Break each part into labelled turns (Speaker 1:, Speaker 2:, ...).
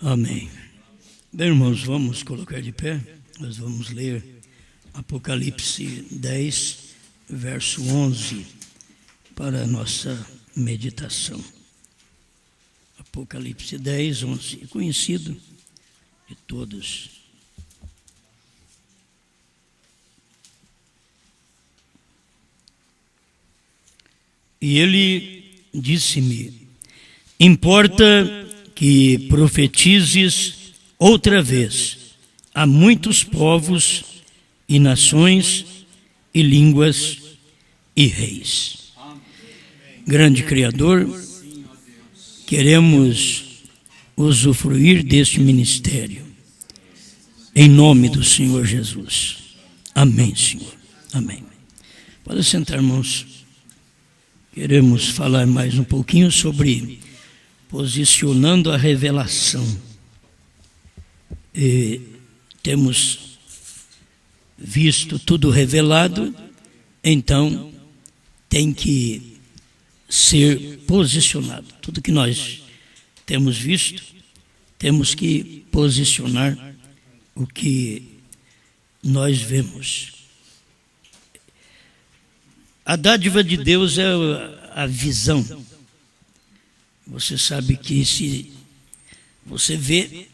Speaker 1: Amém. Bem, irmãos, vamos colocar de pé. Nós vamos ler Apocalipse 10, verso 11, para a nossa meditação. Apocalipse 10, 11, conhecido de todos. E ele disse-me: importa que profetizes outra vez a muitos povos e nações e línguas e reis. Grande Criador, queremos usufruir deste ministério, em nome do Senhor Jesus. Amém, Senhor. Amém. Pode sentar, irmãos. Queremos falar mais um pouquinho sobre posicionando a revelação. E temos visto tudo revelado, então tem que ser posicionado. Tudo que nós temos visto, temos que posicionar o que nós vemos. A dádiva de Deus é a visão. Você sabe que se você vê,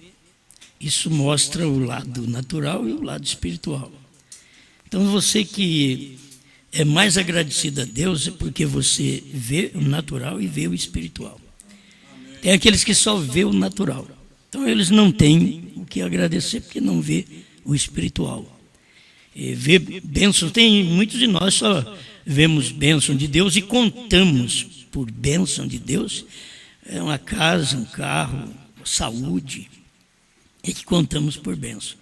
Speaker 1: isso mostra o lado natural e o lado espiritual. Então você que é mais agradecido a Deus é porque você vê o natural e vê o espiritual. Tem aqueles que só vê o natural. Então eles não têm o que agradecer porque não vê o espiritual. E vê bênçãos, tem muitos de nós só vemos bênção de Deus e contamos por bênção de Deus uma casa, um carro, saúde, é que contamos por bênção.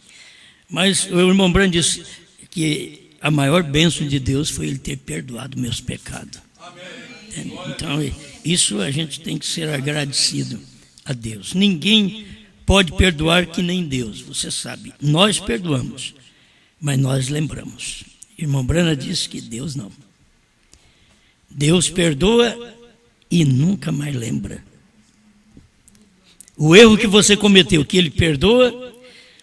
Speaker 1: Mas o irmão Brand disse que a maior bênção de Deus foi Ele ter perdoado meus pecados. Amém. Então, isso a gente tem que ser agradecido a Deus. Ninguém pode perdoar que nem Deus, você sabe. Nós perdoamos, mas nós lembramos. O irmão Brana disse que Deus não. Deus perdoa e nunca mais lembra. O erro que você cometeu, que Ele perdoa,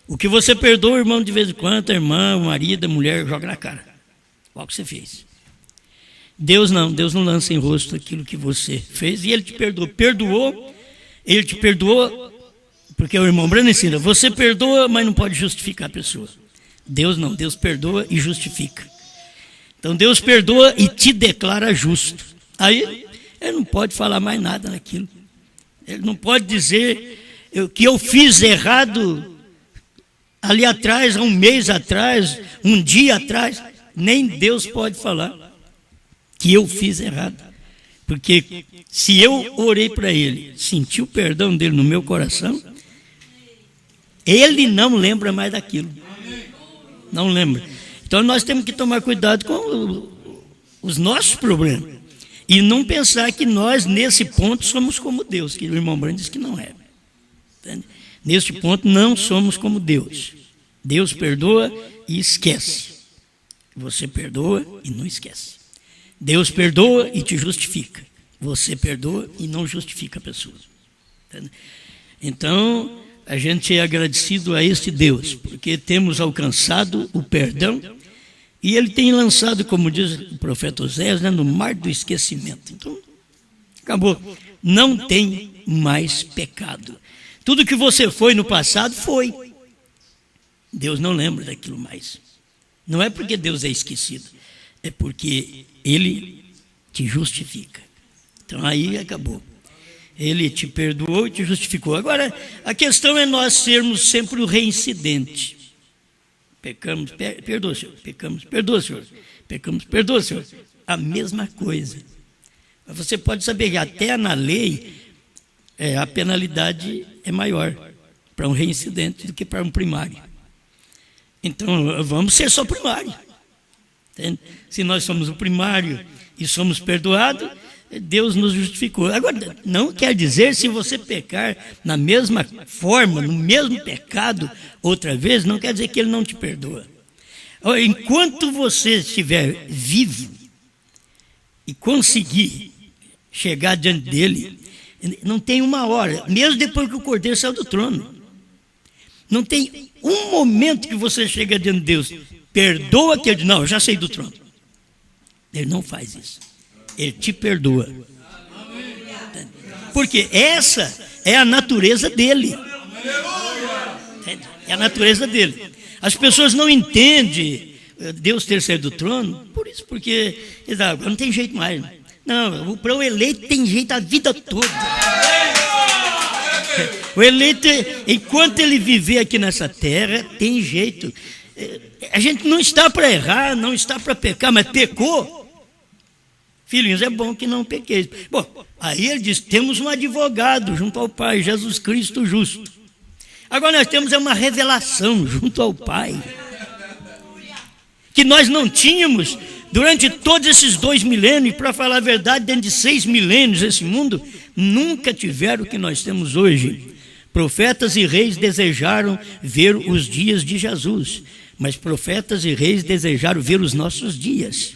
Speaker 1: o que você perdoa, irmão, de vez em quando, a irmã, o marido, a mulher, joga na cara. Qual que você fez? Deus não lança em rosto aquilo que você fez e Ele te perdoou. Ele te perdoou, porque o irmão Brana ensina, você perdoa, mas não pode justificar a pessoa. Deus não, Deus perdoa e justifica. Então Deus perdoa e te declara justo. Aí Ele não pode falar mais nada naquilo. Ele não pode dizer que eu fiz errado ali atrás, há um mês atrás, um dia atrás. Nem Deus pode falar que eu fiz errado. Porque se eu orei para Ele, senti o perdão dEle no meu coração, Ele não lembra mais daquilo. Não lembra. Então nós temos que tomar cuidado com os nossos problemas. E não pensar que nós, nesse ponto, somos como Deus, que o irmão Brand diz que não é. Entende? Neste ponto, não somos como Deus. Deus perdoa e esquece. Você perdoa e não esquece. Deus perdoa e te justifica. Você perdoa e não justifica a pessoa. Entende? Então, a gente é agradecido a este Deus, porque temos alcançado o perdão. E Ele tem lançado, como diz o profeta Oséias, no mar do esquecimento. Então, acabou. Não tem mais pecado. Tudo que você foi no passado, foi. Deus não lembra daquilo mais. Não é porque Deus é esquecido, é porque Ele te justifica. Então, aí acabou. Ele te perdoou e te justificou. Agora, a questão é nós sermos sempre o reincidente. Pecamos, perdoa, Senhor. Pecamos, perdoa, Senhor. Pecamos, perdoa, Senhor. A mesma coisa. Mas você pode saber que até na lei a penalidade é maior para um reincidente do que para um primário. Então, vamos ser só primário. Entende? Se nós somos o primário e somos perdoados, Deus nos justificou. Agora, não quer dizer se você pecar na mesma forma, no mesmo pecado, outra vez, não quer dizer que Ele não te perdoa. Enquanto você estiver vivo e conseguir chegar diante dEle, Não tem uma hora, mesmo depois que o Cordeiro saiu do trono. Não tem um momento que você chega diante de Deus, perdoa que ele diz, não, eu já saí do trono. Ele não faz isso. Ele te perdoa. Porque essa é a natureza dele. É a natureza dele. As pessoas não entendem Deus ter saído do trono, por isso, porque agora não tem jeito mais. Não, para o eleito tem jeito a vida toda. O eleito, enquanto ele viver aqui nessa terra, tem jeito. A gente não está para errar, não está para pecar, mas pecou. Filhinhos, é bom que não pequeis. Bom, aí ele diz, temos um advogado junto ao Pai, Jesus Cristo justo. Agora nós temos uma revelação junto ao Pai, que nós não tínhamos durante todos esses 2 milênios, para falar a verdade, dentro de 6 milênios esse mundo, nunca tiveram o que nós temos hoje. Profetas e reis desejaram ver os dias de Jesus, mas profetas e reis desejaram ver os nossos dias.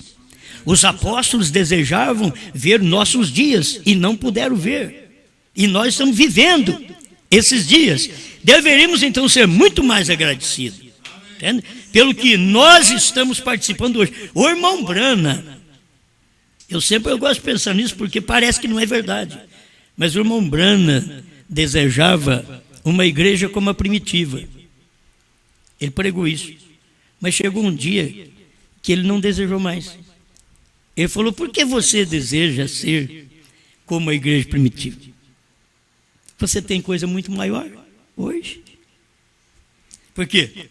Speaker 1: Os apóstolos desejavam ver nossos dias e não puderam ver. E nós estamos vivendo esses dias. Deveríamos então ser muito mais agradecidos, entende? Pelo que nós estamos participando hoje. O irmão Brana, eu gosto de pensar nisso porque parece que não é verdade, mas o irmão Brana desejava uma igreja como a primitiva. Ele pregou isso, mas chegou um dia que ele não desejou mais. Ele falou, por que você deseja ser como a igreja primitiva? Você tem coisa muito maior hoje. Por quê?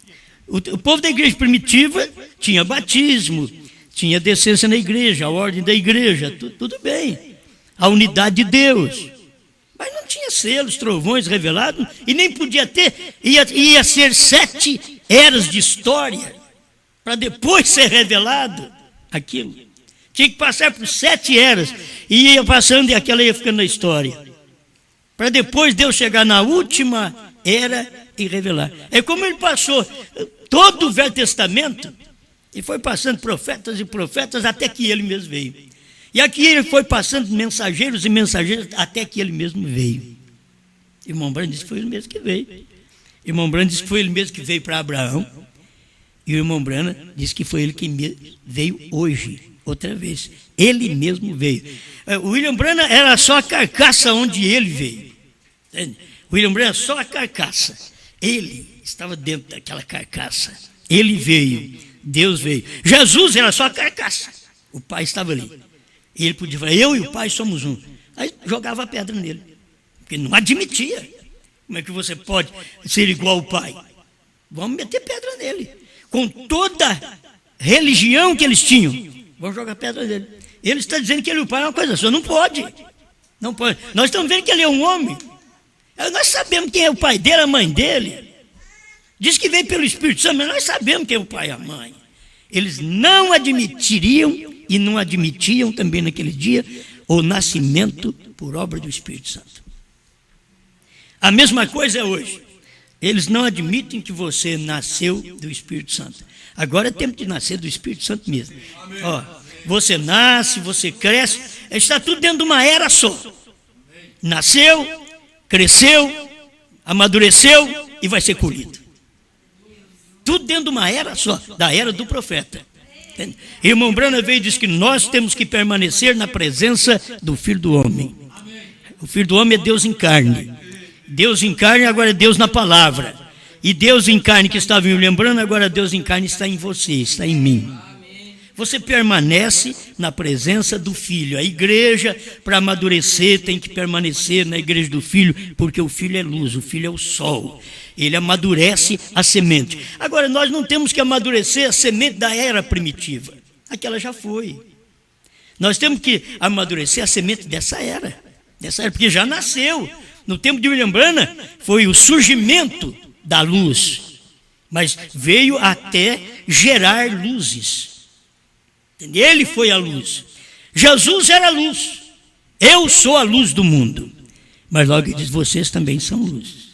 Speaker 1: O povo da igreja primitiva tinha batismo, tinha decência na igreja, a ordem da igreja, tudo bem. A unidade de Deus. Mas não tinha selos, trovões revelados, e nem podia ter, ia ser 7 eras de história, para depois ser revelado aquilo. Tinha que passar por 7 eras, e ia passando e aquela ia ficando na história. Para depois Deus chegar na última era e revelar. É como ele passou todo o Velho Testamento, e foi passando profetas e profetas, até que ele mesmo veio. E aqui ele foi passando mensageiros e mensageiros, até que ele mesmo veio. Irmão Branham disse que foi ele mesmo que veio. Irmão Branham disse que foi ele mesmo que veio para Abraão. E o irmão Branham disse que foi ele que veio hoje, outra vez. Ele mesmo veio. O William Branham era só a carcaça onde ele veio. Entende? O William Branham era só a carcaça. Ele estava dentro daquela carcaça. Ele veio. Deus veio. Jesus era só a carcaça. O Pai estava ali. E ele podia falar, eu e o Pai somos um. Aí jogava a pedra nele. Porque não admitia. Como é que você pode ser igual ao Pai? Vamos meter pedra nele. Com toda a religião que eles tinham, vamos jogar pedra nele. Ele está dizendo que ele e o Pai é uma coisa só. Não pode. Não pode. Nós estamos vendo que ele é um homem. Nós sabemos quem é o pai dele, a mãe dele. Diz que veio pelo Espírito Santo, mas nós sabemos quem é o pai e a mãe. Eles não admitiriam e não admitiam também naquele dia o nascimento por obra do Espírito Santo. A mesma coisa é hoje. Eles não admitem que você nasceu do Espírito Santo. Agora é tempo de nascer do Espírito Santo mesmo. Ó, você nasce, você cresce, está tudo dentro de uma era só. Nasceu, cresceu, amadureceu e vai ser colhido. Tudo dentro de uma era só, da era do profeta. Irmão Branham veio e disse que nós temos que permanecer na presença do Filho do Homem. O Filho do Homem é Deus em carne. Deus em carne agora é Deus na palavra. E Deus em carne que estava me lembrando, agora Deus em carne está em você, está em mim. Você permanece na presença do Filho. A igreja, para amadurecer, tem que permanecer na igreja do Filho, porque o Filho é luz, o Filho é o sol. Ele amadurece a semente. Agora, nós não temos que amadurecer a semente da era primitiva. Aquela já foi. Nós temos que amadurecer a semente dessa era, porque já nasceu. No tempo de William Branham, foi o surgimento da luz, mas veio até gerar luzes. Ele foi a luz. Jesus era a luz. Eu sou a luz do mundo. Mas logo ele diz, vocês também são luz.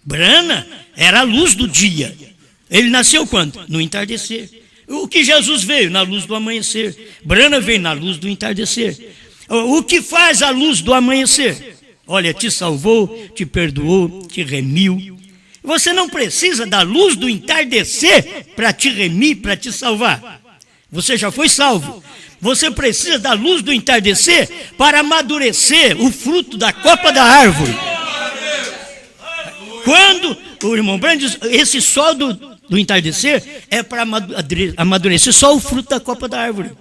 Speaker 1: Branham era a luz do dia. Ele nasceu quando? No entardecer. O que Jesus veio? Na luz do amanhecer. Branham veio na luz do entardecer. O que faz a luz do amanhecer? Olha, te salvou, te perdoou, te remiu. Você não precisa da luz do entardecer para te remir, para te salvar. Você já foi salvo. Você precisa da luz do entardecer para amadurecer o fruto da copa da árvore. Quando o irmão Branham diz, esse sol do entardecer é para amadurecer só o fruto da copa da árvore.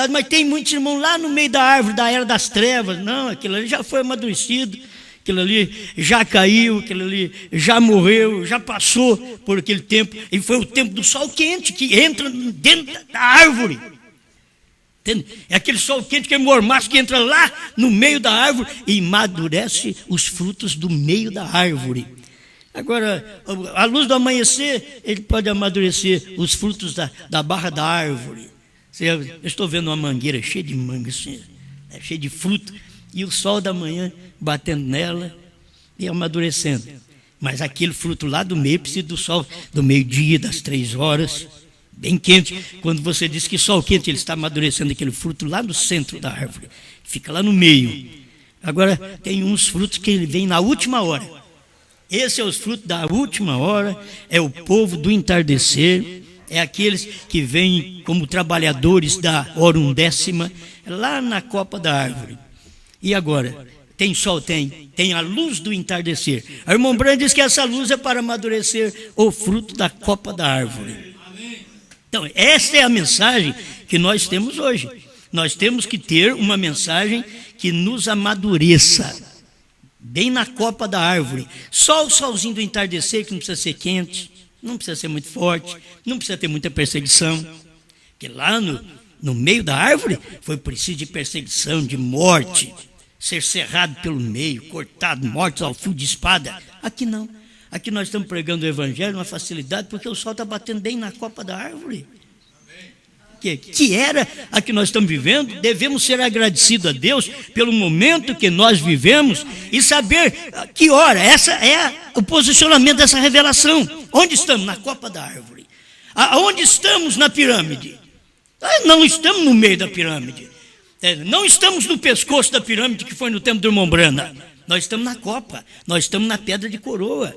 Speaker 1: Mas tem muitos irmãos lá no meio da árvore, da era das trevas. Não, aquilo ali já foi amadurecido, aquilo ali já caiu, aquilo ali já morreu, já passou por aquele tempo. E foi o tempo do sol quente que entra dentro da árvore. Entende? É aquele sol quente que é mormaço que entra lá no meio da árvore e amadurece os frutos do meio da árvore. Agora, a luz do amanhecer, ele pode amadurecer os frutos da barra da árvore. Eu estou vendo uma mangueira cheia de manga, assim, cheia de fruta, e o sol da manhã batendo nela e amadurecendo. Mas aquele fruto lá do meio precisa do sol do meio-dia, das 3 horas, bem quente. Quando você diz que sol quente, ele está amadurecendo aquele fruto lá no centro da árvore, fica lá no meio. Agora, tem uns frutos que ele vem na última hora. Esse é os frutos da última hora, é o povo do entardecer. É aqueles que vêm como trabalhadores da hora undécima, lá na copa da árvore. E agora? Tem sol? Tem a luz do entardecer. A irmã Branham diz que essa luz é para amadurecer o fruto da copa da árvore. Então, essa é a mensagem que nós temos hoje. Nós temos que ter uma mensagem que nos amadureça, bem na copa da árvore. Só o solzinho do entardecer, que não precisa ser quente, não precisa ser muito forte, não precisa ter muita perseguição. Porque lá no meio da árvore foi preciso de perseguição, de morte, ser cerrado pelo meio, cortado, mortos ao fio de espada. Aqui não. Aqui nós estamos pregando o evangelho, uma facilidade, porque o sol está batendo bem na copa da árvore. Que era a que nós estamos vivendo. Devemos ser agradecidos a Deus pelo momento que nós vivemos e saber que hora. Essa é o posicionamento dessa revelação. Onde estamos? Na copa da árvore. Aonde estamos na pirâmide? Não estamos no meio da pirâmide. Não estamos no pescoço da pirâmide que foi no tempo do irmão Branham. Nós estamos na copa. Nós estamos na pedra de coroa.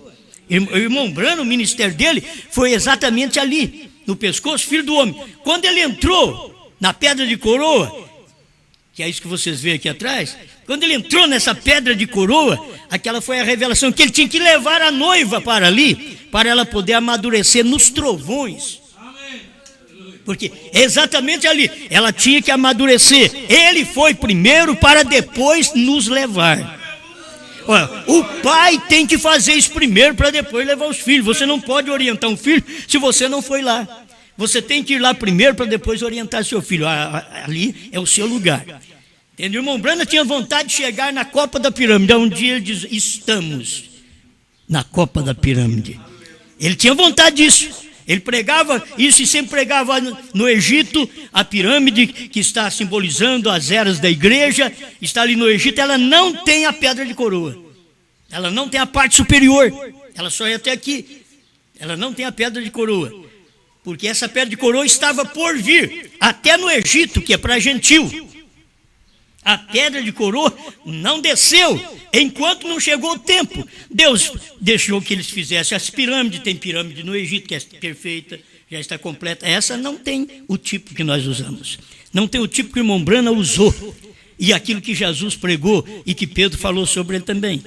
Speaker 1: O irmão Branham, o ministério dele foi exatamente ali, no pescoço, filho do homem. Quando ele entrou na pedra de coroa, que é isso que vocês veem aqui atrás, quando ele entrou nessa pedra de coroa, aquela foi a revelação que ele tinha que levar a noiva para ali, para ela poder amadurecer nos trovões. Porque exatamente ali, ela tinha que amadurecer. Ele foi primeiro para depois nos levar. Olha, o pai tem que fazer isso primeiro para depois levar os filhos. Você não pode orientar um filho se você não foi lá. Você tem que ir lá primeiro para depois orientar seu filho. Ali é o seu lugar. Entendeu? O irmão Branham tinha vontade de chegar na copa da pirâmide. Um dia ele diz, estamos na copa da pirâmide. Ele tinha vontade disso. Ele pregava isso e sempre pregava no Egito. A pirâmide que está simbolizando as eras da igreja está ali no Egito. Ela não tem a pedra de coroa. Ela não tem a parte superior. Ela só é até aqui. Ela não tem a pedra de coroa. Porque essa pedra de coroa estava por vir até no Egito, que é para gentil. A pedra de coroa não desceu enquanto não chegou o tempo. Deus deixou que eles fizessem as pirâmides. Tem pirâmide no Egito que é perfeita, já está completa. Essa não tem o tipo que nós usamos. Não tem o tipo que o irmão Branham usou. E aquilo que Jesus pregou e que Pedro falou sobre ele também.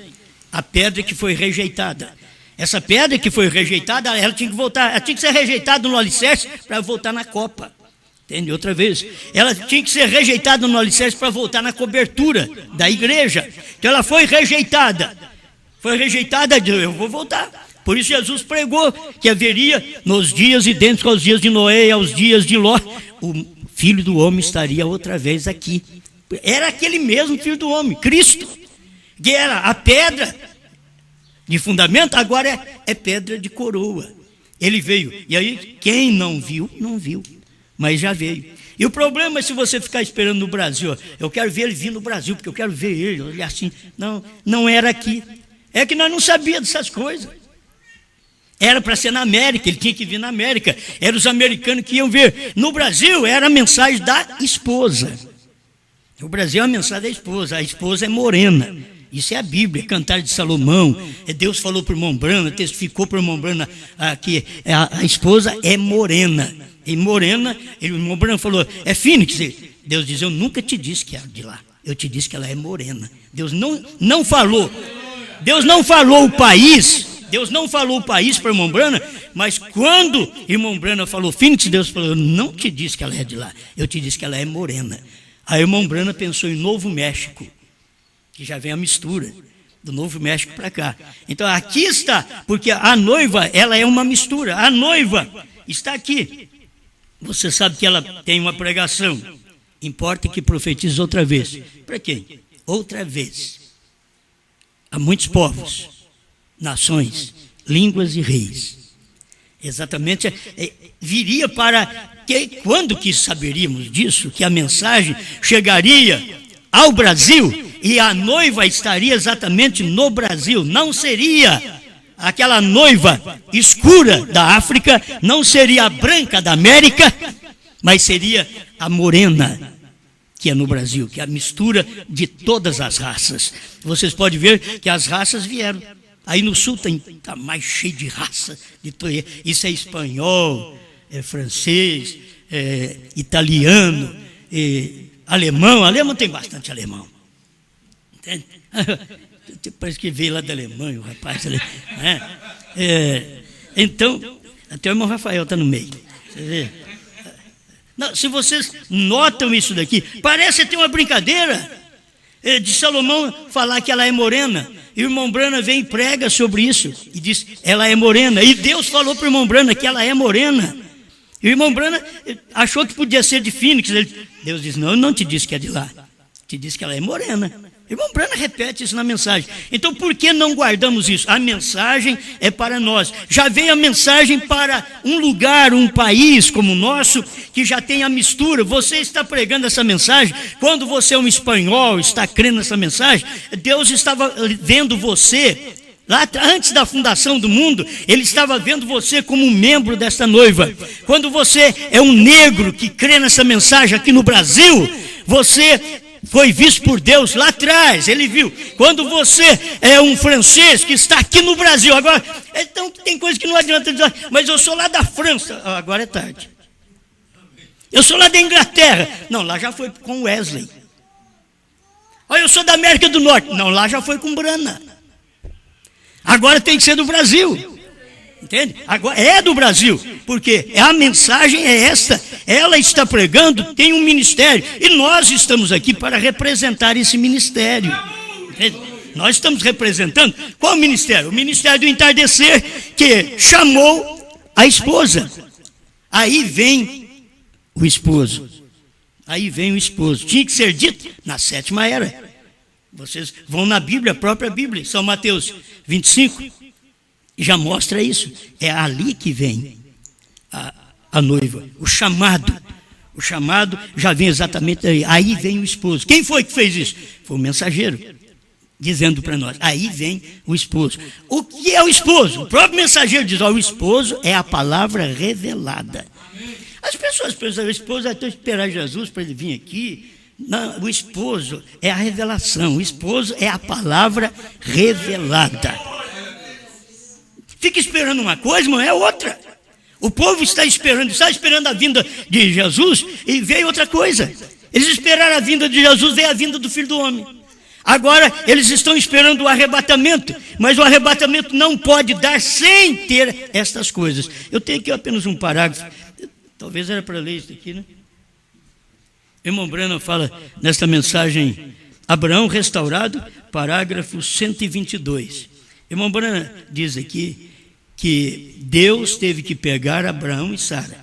Speaker 1: A pedra que foi rejeitada. Essa pedra que foi rejeitada, ela tinha que voltar. Ela tinha que ser rejeitada no alicerce para voltar na copa. Entende? Outra vez, ela tinha que ser rejeitada no alicerce para voltar na cobertura da igreja. Então ela foi rejeitada. Foi rejeitada, eu vou voltar. Por isso Jesus pregou que haveria nos dias idênticos aos dias de Noé e aos dias de Ló, o Filho do Homem estaria outra vez aqui. Era aquele mesmo Filho do Homem, Cristo, que era a pedra de fundamento, agora é pedra de coroa. Ele veio, e aí quem não viu, não viu. Mas já veio. E o problema é se você ficar esperando no Brasil. Eu quero ver ele vir no Brasil, porque eu quero ver ele, olhar assim. Não, não era aqui. É que nós não sabíamos dessas coisas. Era para ser na América, ele tinha que vir na América. Eram os americanos que iam ver. No Brasil, era a mensagem da esposa. O Brasil é a mensagem da esposa. A esposa é morena. Isso é a Bíblia, Cantar de Salomão. Deus falou para o irmão Brana, testificou para o irmão Brana que a esposa é morena. E morena, o irmão Brana falou, é fênix. Deus diz, eu nunca te disse que é de lá. Eu te disse que ela é morena. Deus não falou. Deus não falou o país. Deus não falou o país para o irmão Brana, mas quando o irmão Brana falou fênix, Deus falou, eu não te disse que ela é de lá. Eu te disse que ela é morena. Aí o irmão Brana pensou em Novo México, que já vem a mistura do Novo México para cá. Então aqui está, porque a noiva, ela é uma mistura. A noiva está aqui. Você sabe que ela tem uma pregação. Importa que profetize outra vez. Para quem? Outra vez. Há muitos povos, nações, línguas e reis. Exatamente, viria para que, quando que saberíamos disso, que a mensagem chegaria ao Brasil e a noiva estaria exatamente no Brasil. Não seria aquela noiva escura da África, não seria a branca da América, mas seria a morena, que é no Brasil, que é a mistura de todas as raças. Vocês podem ver que as raças vieram. Aí no sul está mais cheio de raça. Isso é espanhol, é francês, é italiano, é alemão. Alemão tem bastante alemão. Entende? Parece que veio lá da Alemanha, o rapaz. Então, até o irmão Rafael está no meio. Você vê? Não, se vocês notam isso daqui, parece ter uma brincadeira de Salomão falar que ela é morena. E o irmão Brana vem e prega sobre isso e diz, ela é morena. E Deus falou para o irmão Brana que ela é morena. E o irmão Brana achou que podia ser de Phoenix. Deus diz, não, eu não te disse que é de lá. Te disse que ela é morena. O irmão Brana repete isso na mensagem. Então por que não guardamos isso? A mensagem é para nós. Já veio a mensagem para um lugar, um país como o nosso, que já tem a mistura. Você está pregando essa mensagem. Quando você é um espanhol, está crendo nessa mensagem, Deus estava vendo você, lá antes da fundação do mundo, Ele estava vendo você como um membro desta noiva. Quando você é um negro que crê nessa mensagem aqui no Brasil, você foi visto por Deus lá atrás, Ele viu. Quando você é um francês que está aqui no Brasil, agora, então tem coisa que não adianta dizer, mas eu sou lá da França, agora é tarde. Eu sou lá da Inglaterra, não, lá já foi com Wesley. Olha, eu sou da América do Norte, não, lá já foi com Brana. Agora tem que ser do Brasil. Entende? Agora é do Brasil, porque a mensagem é esta, ela está pregando, tem um ministério, e nós estamos aqui para representar esse ministério. Entende? Nós estamos representando, qual o ministério? O ministério do entardecer, que chamou a esposa. Aí vem o esposo. Aí vem o esposo. Tinha que ser dito na 7ª era. Vocês vão na Bíblia, a própria Bíblia, São Mateus 25. E já mostra isso. É ali que vem a noiva. O chamado já vem exatamente aí. Aí vem o esposo. Quem foi que fez isso? Foi o mensageiro, dizendo para nós. Aí vem o esposo. O que é o esposo? O próprio mensageiro diz, o esposo é a palavra revelada. As pessoas pensam, o esposo vai esperar Jesus para ele vir aqui. Não, o esposo é a revelação. O esposo é a palavra revelada. Fica esperando uma coisa, mas é outra. O povo está esperando a vinda de Jesus e veio outra coisa. Eles esperaram a vinda de Jesus, veio a vinda do Filho do Homem. Agora eles estão esperando o arrebatamento, mas o arrebatamento não pode dar sem ter estas coisas. Eu tenho aqui apenas um parágrafo, talvez era para ler isso aqui, né? Irmão Brana fala nesta mensagem, Abraão restaurado, parágrafo 122. Irmão Brana diz aqui que Deus teve que pegar Abraão e Sara,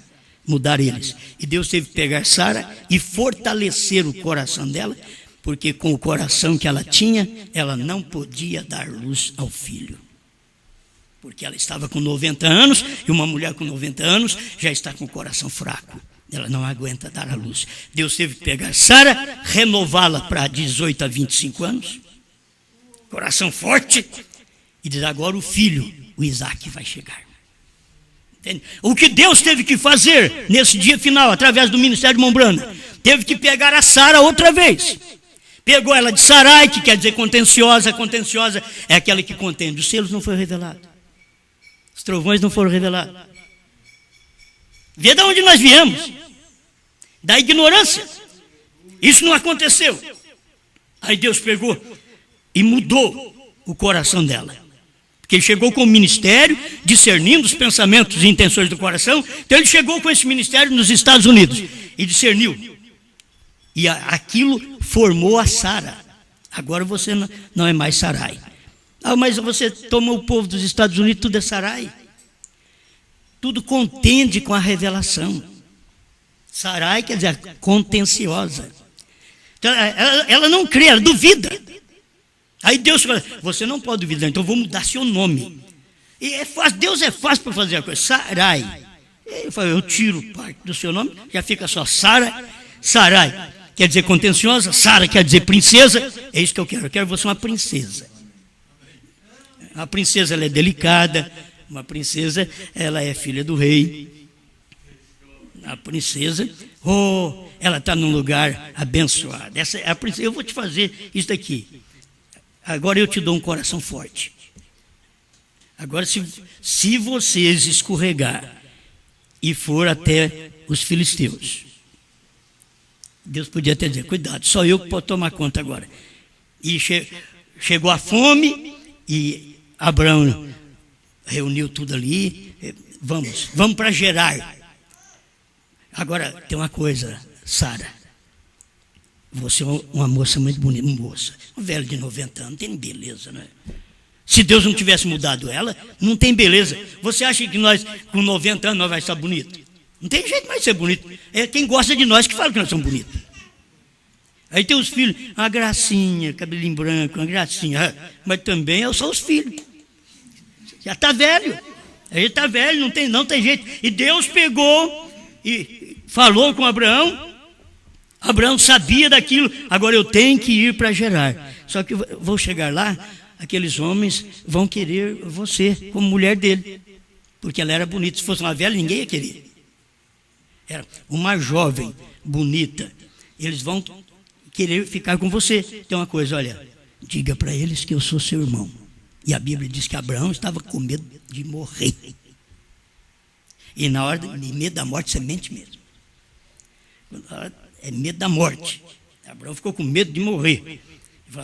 Speaker 1: mudar eles. E Deus teve que pegar Sara e fortalecer o coração dela, porque com o coração que ela tinha, ela não podia dar luz ao filho. Porque ela estava com 90 anos, e uma mulher com 90 anos já está com o coração fraco. Ela não aguenta dar a luz. Deus teve que pegar Sara, renová-la para 18 a 25 anos, coração forte, e diz, agora o filho, o Isaac, vai chegar. O que Deus teve que fazer nesse dia final, através do ministério de Mombrana, teve que pegar a Sara outra vez. Pegou ela de Sarai, que quer dizer contenciosa. Contenciosa é aquela que contende. Os selos não foram revelados. Os trovões não foram revelados. Vê de onde nós viemos. Da ignorância. Isso não aconteceu. Aí Deus pegou e mudou o coração dela. Porque ele chegou com o ministério, discernindo os pensamentos e intenções do coração. Então ele chegou com esse ministério nos Estados Unidos e discerniu. E aquilo formou a Sara. Agora você não é mais Sarai. Ah, mas você toma o povo dos Estados Unidos, tudo é Sarai. Tudo contende com a revelação. Sarai quer dizer contenciosa. Então, ela não crê, ela duvida. Aí Deus fala, você não pode duvidar, então eu vou mudar seu nome. E é fácil, Deus é fácil para fazer a coisa. Sarai. Eu tiro parte do seu nome, já fica só Sara, Sarai. Quer dizer contenciosa, Sara quer dizer princesa. É isso que eu quero você uma princesa. A princesa ela é delicada, uma princesa ela é filha do rei. A princesa, ela está num lugar abençoado. Essa é a princesa. Eu vou te fazer isso daqui. Agora eu te dou um coração forte. Agora se vocês escorregar e for até os filisteus, Deus podia até dizer, cuidado, só eu que posso tomar conta agora. E chegou a fome e Abraão reuniu tudo ali. Vamos para Gerar. Agora tem uma coisa, Sara. Você é uma moça muito bonita, um velho de 90 anos, não tem beleza, né? Se Deus não tivesse mudado ela, não tem beleza. Você acha que nós, com 90 anos, nós vai estar bonito? Não tem jeito mais de ser bonito. É quem gosta de nós que fala que nós somos bonitos. Aí tem os filhos, uma gracinha, cabelinho branco, uma gracinha. Mas também eu sou os filhos. Já está velho. Aí está velho, não tem jeito. E Deus pegou e falou com Abraão. Abraão sabia daquilo. Agora eu tenho que ir para Gerar. Só que vou chegar lá, aqueles homens vão querer você como mulher dele. Porque ela era bonita. Se fosse uma velha, ninguém ia querer. Era uma jovem, bonita. Eles vão querer ficar com você. Tem uma coisa, olha, diga para eles que eu sou seu irmão. E a Bíblia diz que Abraão estava com medo de morrer. E na hora de medo da morte, você mente mesmo. É medo da morte. Abraão ficou com medo de morrer.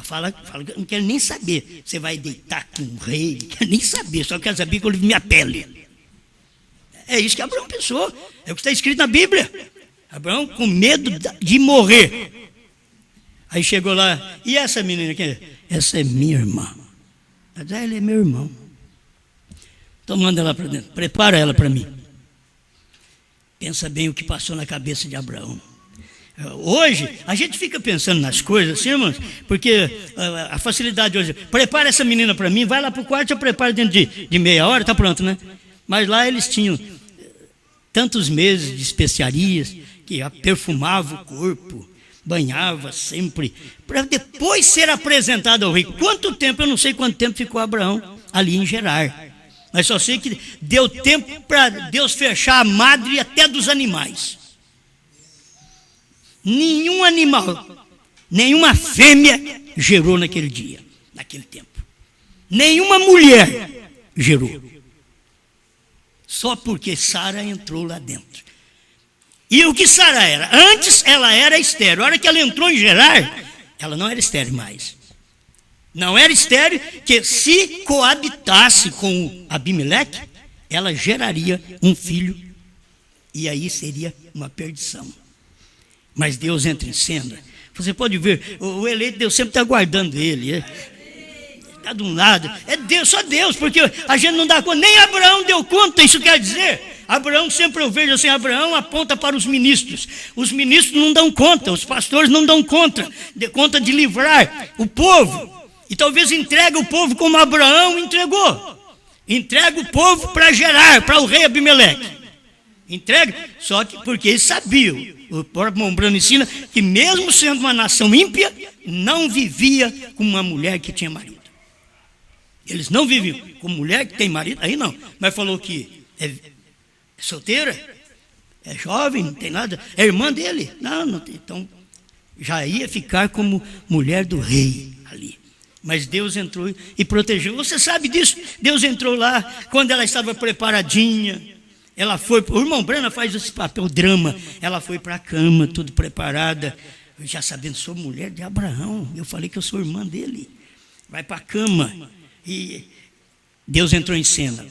Speaker 1: Fala, não quero nem saber. Você vai deitar com o rei, não quero nem saber, só quero saber que eu livre minha pele. É isso que Abraão pensou. É o que está escrito na Bíblia. Abraão com medo de morrer. Aí chegou lá, e essa menina aqui? Essa é minha irmã. Ela é meu irmão. Então manda ela para dentro, prepara ela para mim. Pensa bem o que passou na cabeça de Abraão. Hoje, a gente fica pensando nas coisas, assim, irmãos, porque a facilidade hoje, prepara essa menina para mim, vai lá para o quarto, eu preparo dentro de meia hora, está pronto, né? Mas lá eles tinham tantos meses de especiarias, que perfumava o corpo, banhava sempre, para depois ser apresentado ao rei. Quanto tempo, eu não sei quanto tempo ficou Abraão ali em Gerar. Mas só sei que deu tempo para Deus fechar a madre até dos animais. Nenhum animal, nenhuma fêmea gerou naquele dia, naquele tempo. Nenhuma mulher gerou. Só porque Sara entrou lá dentro. E o que Sara era? Antes ela era estéril. A hora que ela entrou em Gerar, ela não era estéril mais. Não era estéril, que se coabitasse com Abimeleque, ela geraria um filho. E aí seria uma perdição. Mas Deus entra em cena. Você pode ver, o eleito Deus sempre está guardando ele. Está de um lado. É Deus, só Deus, porque a gente não dá conta. Nem Abraão deu conta, isso quer dizer. Abraão, sempre eu vejo assim, Abraão aponta para os ministros. Os ministros não dão conta, os pastores não dão conta de livrar o povo. E talvez entregue o povo como Abraão entregou. Entrega o povo para Gerar, para o rei Abimeleque. Entrega, só que porque eles sabiam. O próprio Mombrana ensina que mesmo sendo uma nação ímpia, não vivia com uma mulher que tinha marido. Eles não viviam com mulher que tem marido, aí não. Mas falou que É solteira? É jovem, não tem nada? É irmã dele? Não, não tem. Então, já ia ficar como mulher do rei ali. Mas Deus entrou e protegeu. Você sabe disso? Deus entrou lá quando ela estava preparadinha. Ela foi, o irmão Brana faz esse papel drama. Ela foi para a cama, tudo preparada. Já sabendo, sou mulher de Abraão. Eu falei que eu sou irmã dele. Vai para a cama. E Deus entrou em cena.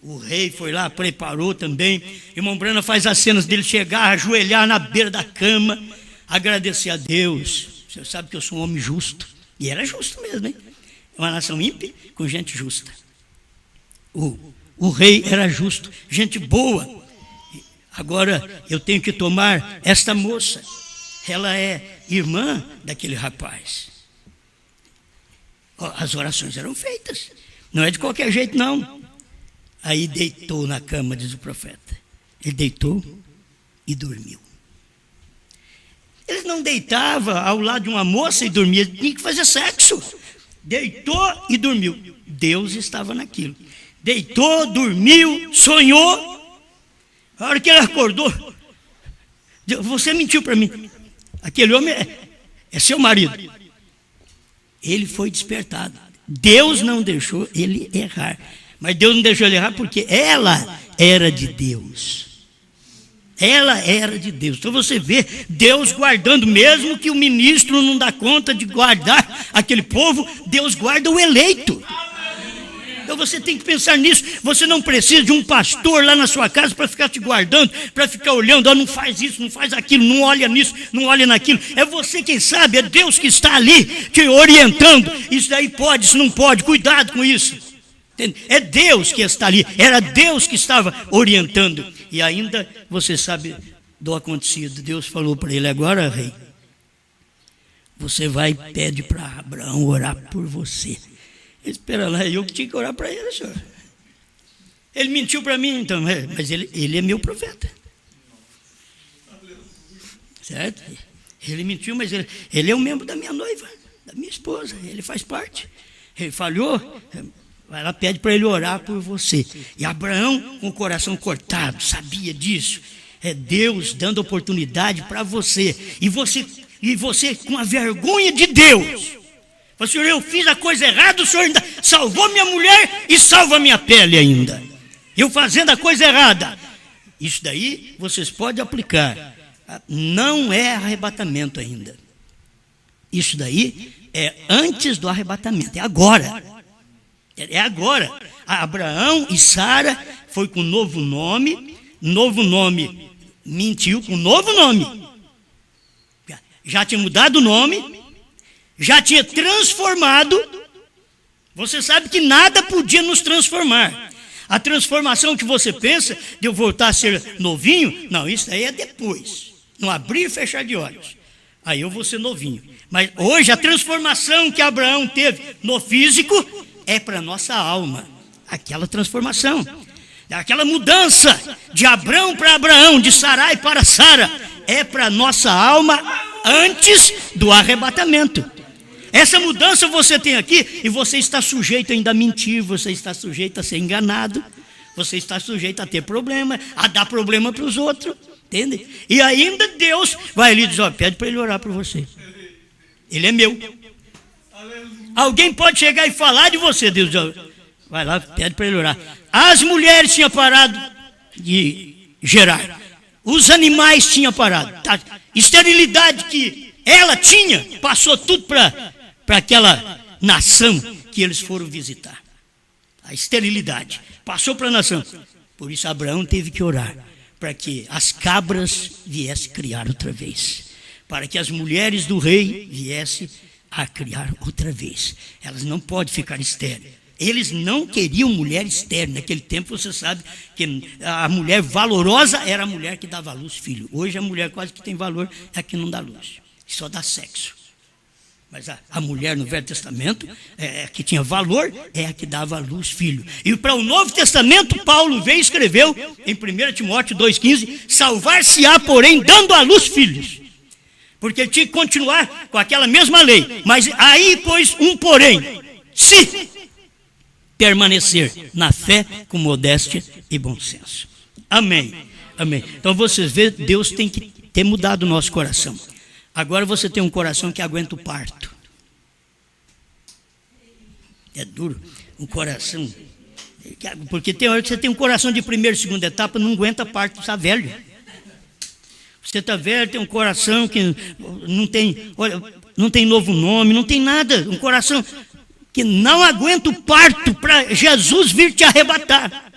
Speaker 1: O rei foi lá, preparou também. Irmão Brana faz as cenas dele chegar, ajoelhar na beira da cama, agradecer a Deus. Você sabe que eu sou um homem justo. E era justo mesmo, hein? Uma nação ímpia com gente justa. O rei era justo, gente boa. Agora eu tenho que tomar esta moça. Ela é irmã daquele rapaz. As orações eram feitas. Não é de qualquer jeito, não. Aí deitou na cama, diz o profeta. Ele deitou e dormiu. Ele não deitava ao lado de uma moça e dormia, tinha que fazer sexo. Deitou e dormiu. Deus estava naquilo. Deitou, dormiu, sonhou. A hora que ele acordou, você mentiu para mim. Aquele homem é seu marido. Ele foi despertado. Deus não deixou ele errar. Mas Deus não deixou ele errar porque ela era de Deus. Ela era de Deus. Então você vê Deus guardando, mesmo que o ministro não dá conta de guardar aquele povo, Deus guarda o eleito. Então você tem que pensar nisso. Você não precisa de um pastor lá na sua casa para ficar te guardando, para ficar olhando, não faz isso, não faz aquilo, não olha nisso, não olha naquilo. É você quem sabe, é Deus que está ali te orientando. Isso daí pode, isso não pode, cuidado com isso. É Deus que está ali, era Deus que estava orientando. E ainda você sabe do acontecido. Deus falou para ele: agora, rei, você vai e pede para Abraão orar por você. Ele, espera lá, eu que tinha que orar para ele, senhor. Ele mentiu para mim, então, mas ele é meu profeta. Certo? Ele mentiu, mas ele é um membro da minha noiva, da minha esposa, ele faz parte. Ele falhou. Vai lá, pede para ele orar por você. E Abraão, com o coração cortado, sabia disso. É Deus dando oportunidade para você. E você com a vergonha de Deus. Fala, Senhor, eu fiz a coisa errada, o Senhor ainda salvou minha mulher e salva minha pele ainda. Eu fazendo a coisa errada. Isso daí vocês podem aplicar. Não é arrebatamento ainda. Isso daí é antes do arrebatamento, é agora. É agora. Abraão e Sara foi com novo nome, mentiu com novo nome. Já tinha mudado o nome, já tinha transformado. Você sabe que nada podia nos transformar. A transformação que você pensa de eu voltar a ser novinho, não, isso aí é depois. No abrir e fechar de olhos. Aí eu vou ser novinho. Mas hoje a transformação que Abraão teve no físico é para a nossa alma, aquela transformação, aquela mudança de Abrão para Abraão, de Sarai para Sara, é para a nossa alma antes do arrebatamento. Essa mudança você tem aqui e você está sujeito ainda a mentir, você está sujeito a ser enganado, você está sujeito a ter problema, a dar problema para os outros, entende? E ainda Deus vai ali e diz, pede para ele orar por você, ele é meu. Alguém pode chegar e falar de você, Deus vai lá, pede para ele orar. As mulheres tinham parado de gerar, os animais tinham parado, a esterilidade que ela tinha, passou tudo para aquela nação que eles foram visitar. A esterilidade passou para a nação. Por isso Abraão teve que orar, para que as cabras viessem criar outra vez, para que as mulheres do rei viessem a criar outra vez. Elas não podem ficar estéreis. Eles não queriam mulher estéril. Naquele tempo você sabe que a mulher valorosa era a mulher que dava à luz filho. Hoje a mulher quase que tem valor é a que não dá luz, só dá sexo. Mas a mulher no Velho Testamento que tinha valor é a que dava à luz filho. E para o Novo Testamento Paulo veio e escreveu em 1 Timóteo 2,15: salvar-se-á, porém, dando à luz filhos. Porque ele tinha que continuar com aquela mesma lei. Mas aí pôs um porém: se permanecer na fé com modéstia e bom senso. Amém. Amém. Então vocês veem, Deus tem que ter mudado o nosso coração. Agora você tem um coração que aguenta o parto. É duro, um coração. Porque tem hora que você tem um coração de primeira e segunda etapa, não aguenta parto, está velho. Você está velho, tem um coração que não tem, olha, não tem novo nome, não tem nada. Um coração que não aguenta o parto para Jesus vir te arrebatar.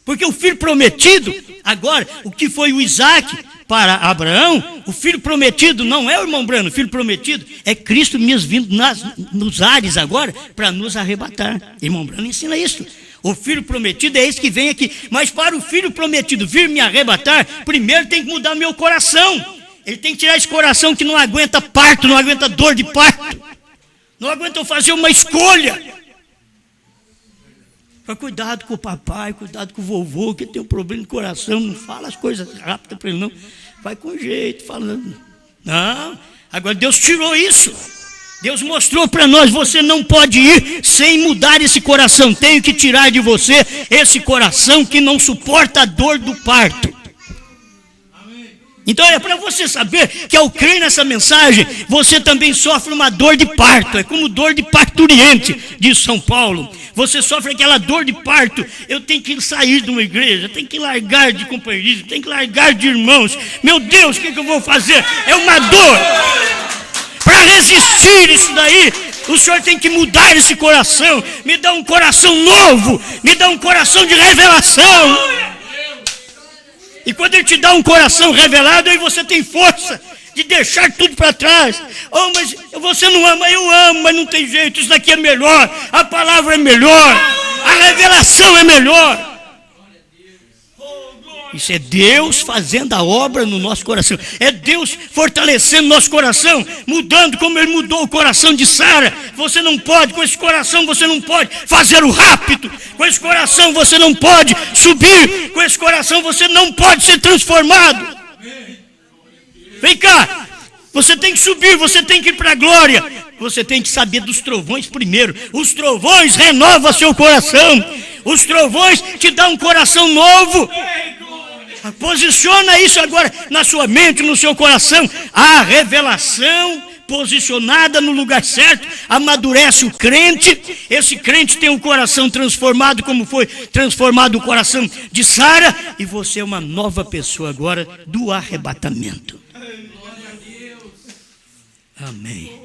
Speaker 1: Porque o filho prometido, agora, o que foi o Isaac para Abraão, o filho prometido não é o irmão Brano, o filho prometido é Cristo mesmo vindo nos ares agora para nos arrebatar. Irmão Brano ensina isso. O filho prometido é esse que vem aqui. Mas para o filho prometido vir me arrebatar, primeiro tem que mudar meu coração. Ele tem que tirar esse coração que não aguenta parto, não aguenta dor de parto. Não aguenta eu fazer uma escolha. Cuidado com o papai, cuidado com o vovô, que tem um problema no coração, não fala as coisas rápidas para ele não. Vai com jeito, falando. Não, agora Deus tirou isso. Deus mostrou para nós, você não pode ir sem mudar esse coração. Tenho que tirar de você esse coração que não suporta a dor do parto. Então é para você saber que ao crer nessa mensagem, você também sofre uma dor de parto. É como dor de parturiente, diz São Paulo. Você sofre aquela dor de parto. Eu tenho que sair de uma igreja, tenho que largar de companheirismo, tenho que largar de irmãos. Meu Deus, o que eu vou fazer? É uma dor. Para resistir isso daí, o Senhor tem que mudar esse coração. Me dá um coração novo, me dá um coração de revelação. E quando Ele te dá um coração revelado, aí você tem força de deixar tudo para trás. Oh, mas você não ama, eu amo, mas não tem jeito, isso daqui é melhor, a palavra é melhor, a revelação é melhor. Isso é Deus fazendo a obra no nosso coração. É Deus fortalecendo nosso coração, mudando como Ele mudou o coração de Sara. Você não pode, com esse coração você não pode fazer o rápido. Com esse coração você não pode subir. Com esse coração você não pode ser transformado. Vem cá, você tem que subir, você tem que ir para a glória. Você tem que saber dos trovões primeiro. Os trovões renovam seu coração. Os trovões te dão um coração novo. Posiciona isso agora na sua mente, no seu coração. A revelação posicionada no lugar certo amadurece o crente. Esse crente tem um coração transformado, como foi transformado o coração de Sara. E você é uma nova pessoa agora do arrebatamento. Amém.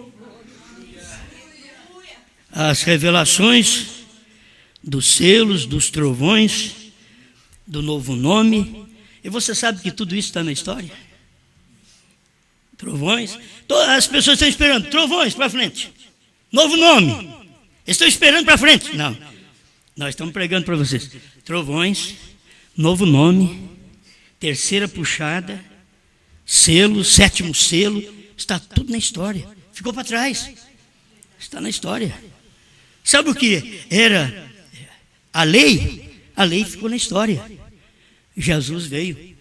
Speaker 1: As revelações dos selos, dos trovões, do novo nome. E você sabe que tudo isso está na história? Trovões. As pessoas estão esperando trovões para frente. Novo nome. Estão esperando para frente. Não. Nós estamos pregando para vocês. Trovões, novo nome, terceira puxada, selo, sétimo selo. Está tudo na história. Ficou para trás. Está na história. Sabe o que era a lei? A lei ficou na história. Jesus veio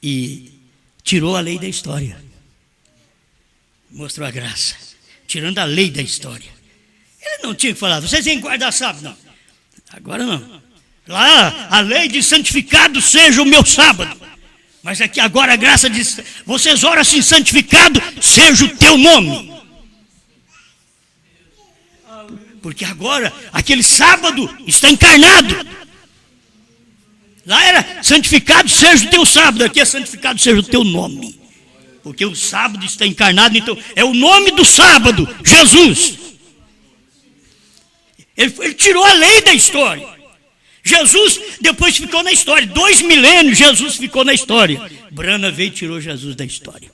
Speaker 1: e tirou a lei da história. Mostrou a graça. Tirando a lei da história. Ele não tinha que falar, vocês têm que guardar sábado. Não. Agora não. Lá a lei de santificado seja o meu sábado. Mas aqui agora a graça diz, vocês oram assim, santificado seja o teu nome. Porque agora aquele sábado está encarnado. Lá era santificado seja o teu sábado, aqui é santificado seja o teu nome. Porque o sábado está encarnado, então é o nome do sábado, Jesus. Ele tirou a lei da história. Jesus depois ficou na história. 2 milênios Jesus ficou na história. Brana veio e tirou Jesus da história.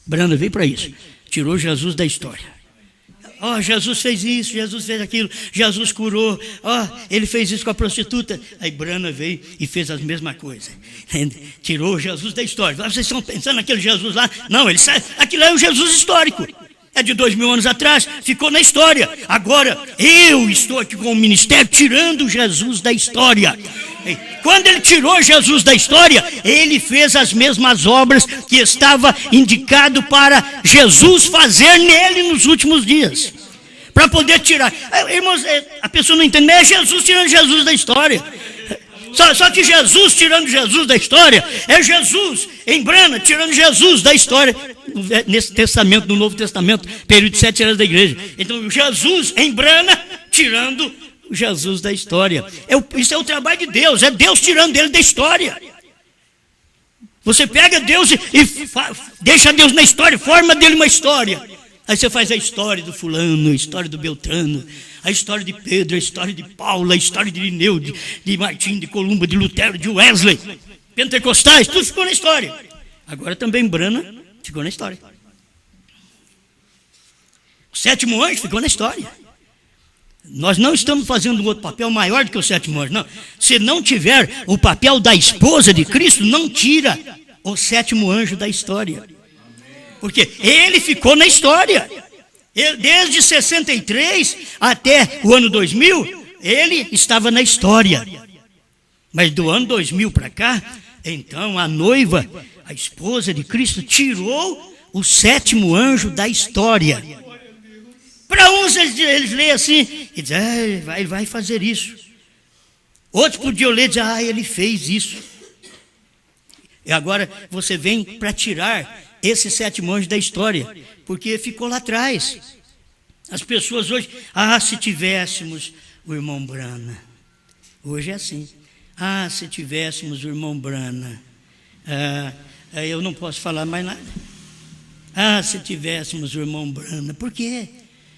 Speaker 1: Brana veio para isso. Tirou Jesus da história. Oh, Jesus fez isso, Jesus fez aquilo, Jesus curou, ele fez isso com a prostituta. Aí Brana veio e fez a mesma coisa. Tirou Jesus da história. Vocês estão pensando naquele Jesus lá? Não, ele sai. Aquilo é o Jesus histórico. É de 2000 anos atrás, ficou na história. Agora, eu estou aqui com o ministério tirando Jesus da história. Quando ele tirou Jesus da história, ele fez as mesmas obras que estava indicado para Jesus fazer nele nos últimos dias. para poder tirar. Irmãos, a pessoa não entende, mas é Jesus tirando Jesus da história. Só que Jesus tirando Jesus da história, é Jesus em Brana tirando Jesus da história, nesse testamento, no Novo Testamento, período de 7 anos da igreja. Então, Jesus em Brana tirando Jesus da história. Isso é o trabalho de Deus, é Deus tirando ele da história. Você pega Deus e deixa Deus na história, forma dele uma história. Aí você faz a história do fulano, a história do Beltrano, a história de Pedro, a história de Paulo, a história de Irineu, de Martim, de Columba, de Lutero, de Wesley, pentecostais, tudo ficou na história. Agora também Brana ficou na história. O 7º anjo ficou na história. Nós não estamos fazendo um outro papel maior do que o 7º anjo, não. Se não tiver o papel da esposa de Cristo, não tira o 7º anjo da história. Porque ele ficou na história. Desde 63 até o ano 2000, ele estava na história. Mas do ano 2000 para cá, então a noiva, a esposa de Cristo, tirou o 7º anjo da história. Para uns eles leem assim, e dizem, ele vai fazer isso. Outros podiam ler e dizer, ele fez isso. E agora você vem para tirar esse 7º anjo da história, porque ficou lá atrás. As pessoas hoje, se tivéssemos o irmão Brana. Hoje é assim. Se tivéssemos o irmão Brana. Eu não posso falar mais nada. Se tivéssemos o irmão Brana. Por quê?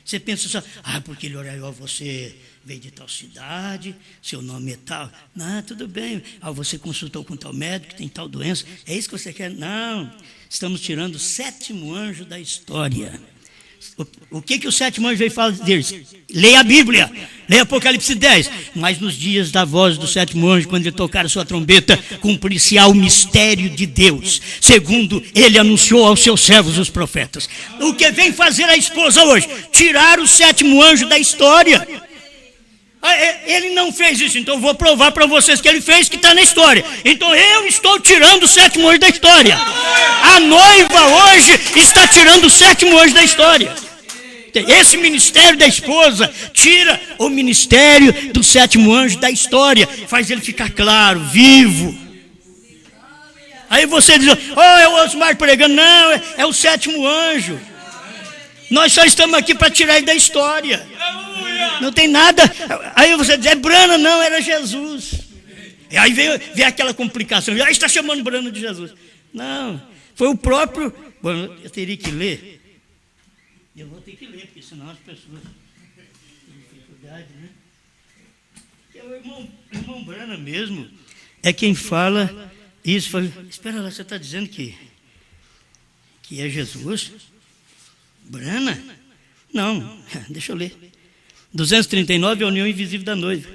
Speaker 1: Você pensa só, porque ele orou, você veio de tal cidade, seu nome é tal. Não, tudo bem. Você consultou com tal médico, tem tal doença. É isso que você quer? Não. Estamos tirando o 7º anjo da história. O que o 7º anjo veio fazer? Leia a Bíblia, leia Apocalipse 10. Mas nos dias da voz do 7º anjo, quando ele tocar a sua trombeta, cumprir-se-á o mistério de Deus, segundo ele anunciou aos seus servos, os profetas. O que vem fazer a esposa hoje? Tirar o 7º anjo da história. Ele não fez isso, então eu vou provar para vocês que ele fez, que está na história. Então eu estou tirando o 7º anjo da história. A noiva hoje está tirando o 7º anjo da história. Esse ministério da esposa tira o ministério do 7º anjo da história, faz ele ficar claro, vivo. Aí você diz, é o Osmar pregando. Não, é o 7º anjo. Nós só estamos aqui para tirar ele da história. Não tem nada. Aí você diz, é Brana, não, era Jesus. E aí vem aquela complicação. Aí está chamando Brana de Jesus. Não, foi o próprio. Bom, eu teria que ler. Eu vou ter que ler, porque senão as pessoas têm dificuldade, né? Porque o irmão Brana mesmo é quem fala isso. Espera lá, você está dizendo que é Jesus? Brana? Não, deixa eu ler. 239, a união invisível da noiva.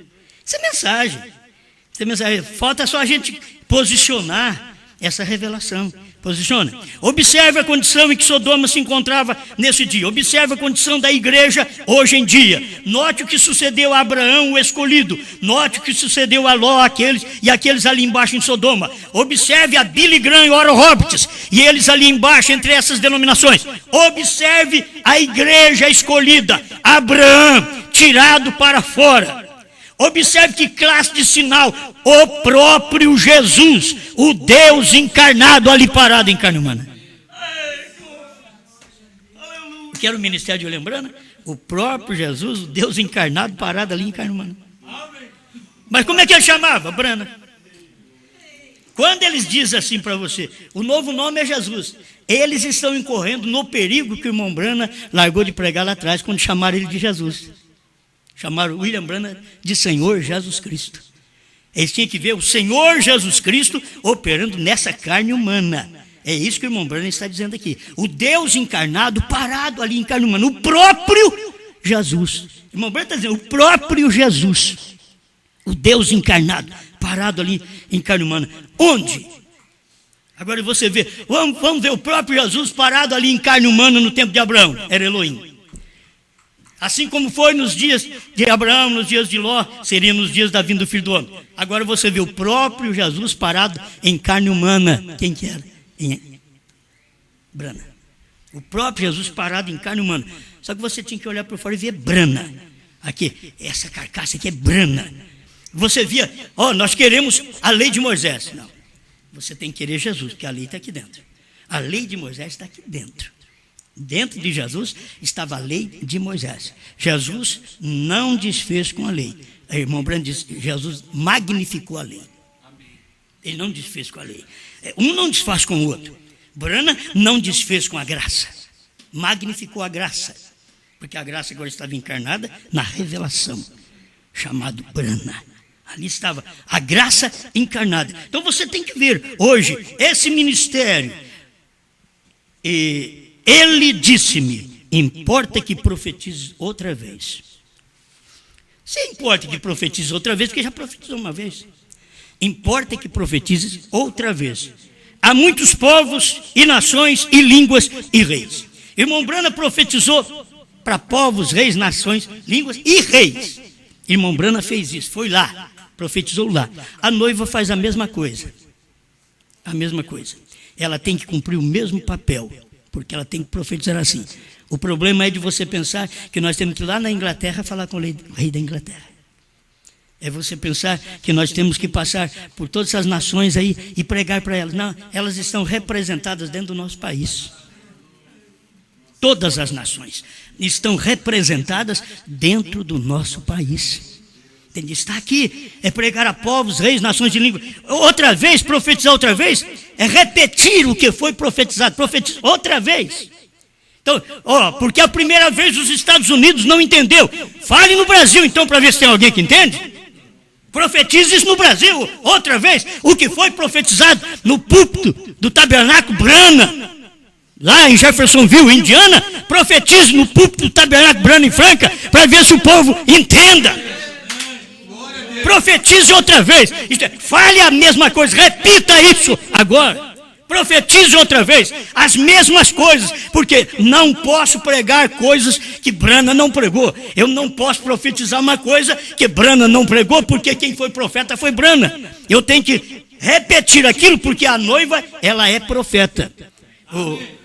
Speaker 1: Isso é mensagem. Falta só a gente posicionar essa revelação. Posiciona. Observe a condição em que Sodoma se encontrava nesse dia. Observe a condição da igreja hoje em dia. Note o que sucedeu a Abraão, o escolhido. Note o que sucedeu a Ló, aqueles ali embaixo em Sodoma. Observe a Billy Graham e Oral Roberts, e eles ali embaixo entre essas denominações. Observe a igreja escolhida. Abraão, tirado para fora. Observe que classe de sinal. O próprio Jesus, o Deus encarnado ali parado em carne humana. Que era o ministério de Lembrana? O próprio Jesus, o Deus encarnado parado ali em carne humana. Mas como é que ele chamava? Brana. Quando eles dizem assim para você, o novo nome é Jesus, eles estão incorrendo no perigo que o irmão Brana largou de pregar lá atrás, quando chamaram ele de Jesus. Chamaram William Brana de Senhor Jesus Cristo. Eles tinham que ver o Senhor Jesus Cristo operando nessa carne humana. É isso que o irmão Brana está dizendo aqui. O Deus encarnado parado ali em carne humana. O próprio Jesus. O irmão Brana está dizendo, o próprio Jesus. O Deus encarnado parado ali em carne humana. Onde? Agora você vê, vamos ver o próprio Jesus parado ali em carne humana no tempo de Abraão. Era Elohim. Assim como foi nos dias de Abraão, nos dias de Ló, seria nos dias da vinda do Filho do Homem. Agora você vê o próprio Jesus parado em carne humana. Quem que era? Brana. O próprio Jesus parado em carne humana. Só que você tinha que olhar por fora e ver brana. Aqui, essa carcaça aqui é brana. Você via, nós queremos a lei de Moisés. Não, você tem que querer Jesus, porque a lei está aqui dentro. A lei de Moisés está aqui dentro. Dentro de Jesus estava a lei de Moisés. Jesus não desfez com a lei. O irmão Brando disse, Jesus magnificou a lei. Ele não desfez com a lei. Um não desfaz com o outro. Brana não desfez com a graça. Magnificou a graça. Porque a graça agora estava encarnada na revelação, chamado Brana. Ali estava a graça encarnada. Então você tem que ver, hoje, esse ministério. E ele disse-me, importa que profetize outra vez. Se importa que profetize outra vez, porque já profetizou uma vez. Importa que profetize outra vez. Há muitos povos e nações e línguas e reis. Irmão Brana profetizou para povos, reis, nações, línguas e reis. Irmão Brana fez isso, foi lá, profetizou lá. A noiva faz a mesma coisa. A mesma coisa. Ela tem que cumprir o mesmo papel, porque ela tem que profetizar assim. O problema é de você pensar que nós temos que ir lá na Inglaterra falar com o rei da Inglaterra. É você pensar que nós temos que passar por todas essas nações aí e pregar para elas. Não, elas estão representadas dentro do nosso país. Todas as nações estão representadas dentro do nosso país. Entende? Está aqui, é pregar a povos, reis, nações de língua. Outra vez, profetizar outra vez, é repetir o que foi profetizado. Profetizar outra vez. Então, porque a primeira vez os Estados Unidos não entendeu. Fale no Brasil então para ver se tem alguém que entende. Profetize isso no Brasil, outra vez, o que foi profetizado no púlpito do Tabernáculo Brana, lá em Jeffersonville, Indiana. Profetize no púlpito do Tabernáculo Brana em Franca, para ver se o povo entenda. Profetize outra vez, fale a mesma coisa, repita isso agora. Profetize outra vez as mesmas coisas, porque não posso pregar coisas que Brana não pregou. Eu não posso profetizar uma coisa que Brana não pregou, porque quem foi profeta foi Brana. Eu tenho que repetir aquilo, porque a noiva, ela é profeta.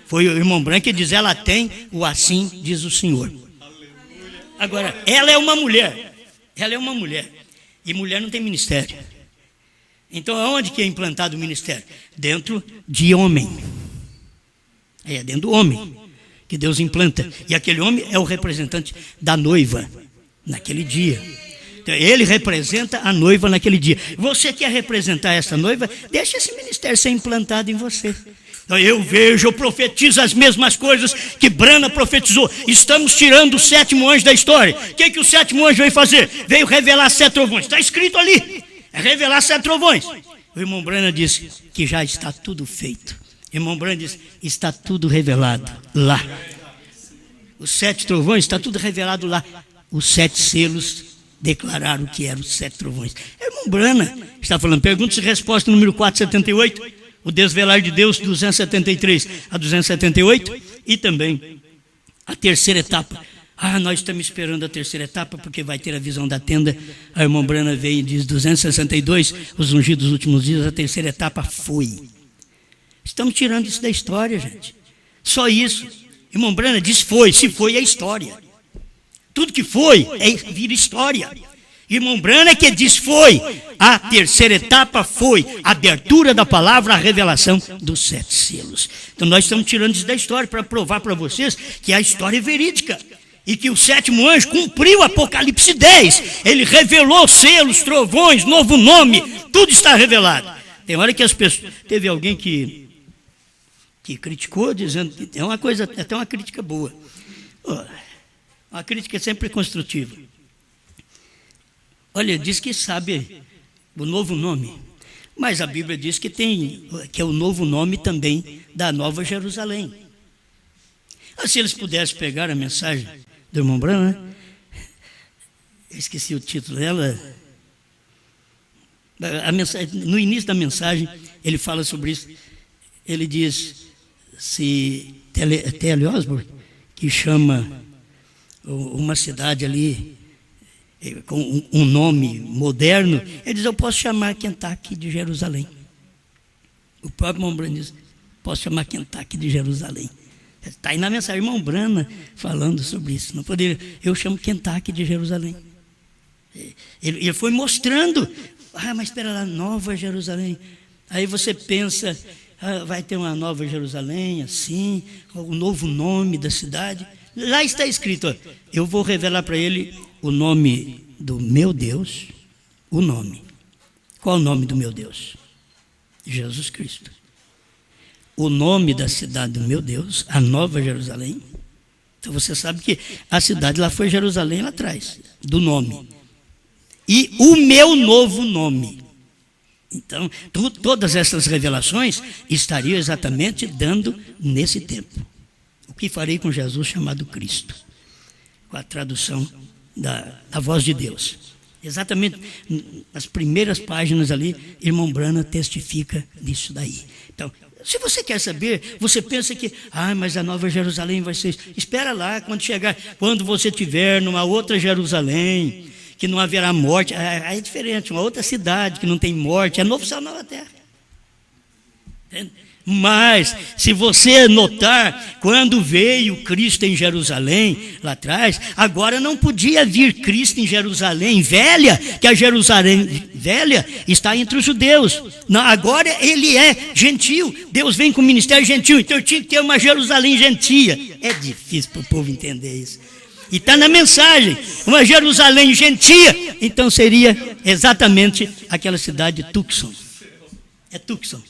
Speaker 1: Foi o irmão Branco que diz, ela tem o assim diz o Senhor. Agora, ela é uma mulher. Ela é uma mulher. E mulher não tem ministério. Então, aonde que é implantado o ministério? Dentro de homem. É dentro do homem que Deus implanta. E aquele homem é o representante da noiva naquele dia. Então, ele representa a noiva naquele dia. Você quer representar essa noiva? Deixa esse ministério ser implantado em você. Então, eu vejo, eu profetizo as mesmas coisas que Brana profetizou. Estamos tirando o 7º anjo da história. O que o 7º anjo veio fazer? Veio revelar 7 trovões. Está escrito ali. É revelar 7 trovões. O irmão Brana disse que já está tudo feito. O irmão Brana disse, está tudo revelado lá. Os 7 trovões, está tudo revelado lá. Os 7 selos declararam que eram os 7 trovões. O irmão Brana está falando, perguntas e respostas número 478, o desvelar de Deus 273 a 278 e também a terceira etapa. Nós estamos esperando a terceira etapa, porque vai ter a visão da tenda. A irmã Brana veio e diz 262, os ungidos dos últimos dias, a terceira etapa foi. Estamos tirando isso da história, gente. Só isso. Irmão Brana diz foi, se foi é história. Tudo que foi vira história. Irmão Brana é que diz foi. A terceira etapa foi a abertura da palavra, a revelação dos 7 selos. Então nós estamos tirando isso da história para provar para vocês que a história é verídica. E que o 7º anjo cumpriu Apocalipse 10. Ele revelou selos, trovões, novo nome. Tudo está revelado. Tem hora que as pessoas... Teve alguém que criticou, dizendo que é uma coisa, até uma crítica boa. Uma crítica é sempre construtiva. Olha, diz que sabe o novo nome. Mas a Bíblia diz que é o novo nome também da Nova Jerusalém. Se eles pudessem pegar a mensagem do irmão Brana, eu esqueci o título dela. No início da mensagem, ele fala sobre isso. Ele diz, se T.L. Osborne, que chama uma cidade ali com um nome moderno, ele diz, eu posso chamar Kentucky de Jerusalém. O próprio irmão Brana diz, posso chamar Kentucky de Jerusalém. Está aí na mensagem, irmão Brana falando sobre isso. Não poderia, eu chamo Kentucky de Jerusalém. Ele foi mostrando, mas espera lá, Nova Jerusalém. Aí você pensa, vai ter uma Nova Jerusalém, assim, o novo nome da cidade. Lá está escrito, eu vou revelar para ele o nome do meu Deus, o nome. Qual o nome do meu Deus? Jesus Cristo. O nome da cidade do meu Deus, a Nova Jerusalém. Então você sabe que a cidade lá foi Jerusalém lá atrás, do nome. E o meu novo nome. Então, todas essas revelações estariam exatamente dando nesse tempo. O que farei com Jesus chamado Cristo? Com a tradução da voz de Deus. Exatamente nas primeiras páginas ali, irmão Brana testifica disso daí. Então, se você quer saber, você pensa que, mas a Nova Jerusalém vai ser... Espera lá, quando você estiver numa outra Jerusalém, que não haverá morte, aí é diferente, uma outra cidade que não tem morte, é novo céu, nova terra. Entende? Mas, se você notar, quando veio Cristo em Jerusalém, lá atrás, agora não podia vir Cristo em Jerusalém velha, que a Jerusalém velha está entre os judeus. Não, agora ele é gentil, Deus vem com o ministério gentil, então tinha que ter uma Jerusalém gentia. É difícil para o povo entender isso. E está na mensagem, uma Jerusalém gentia, então seria exatamente aquela cidade de Tucson. É Tucson.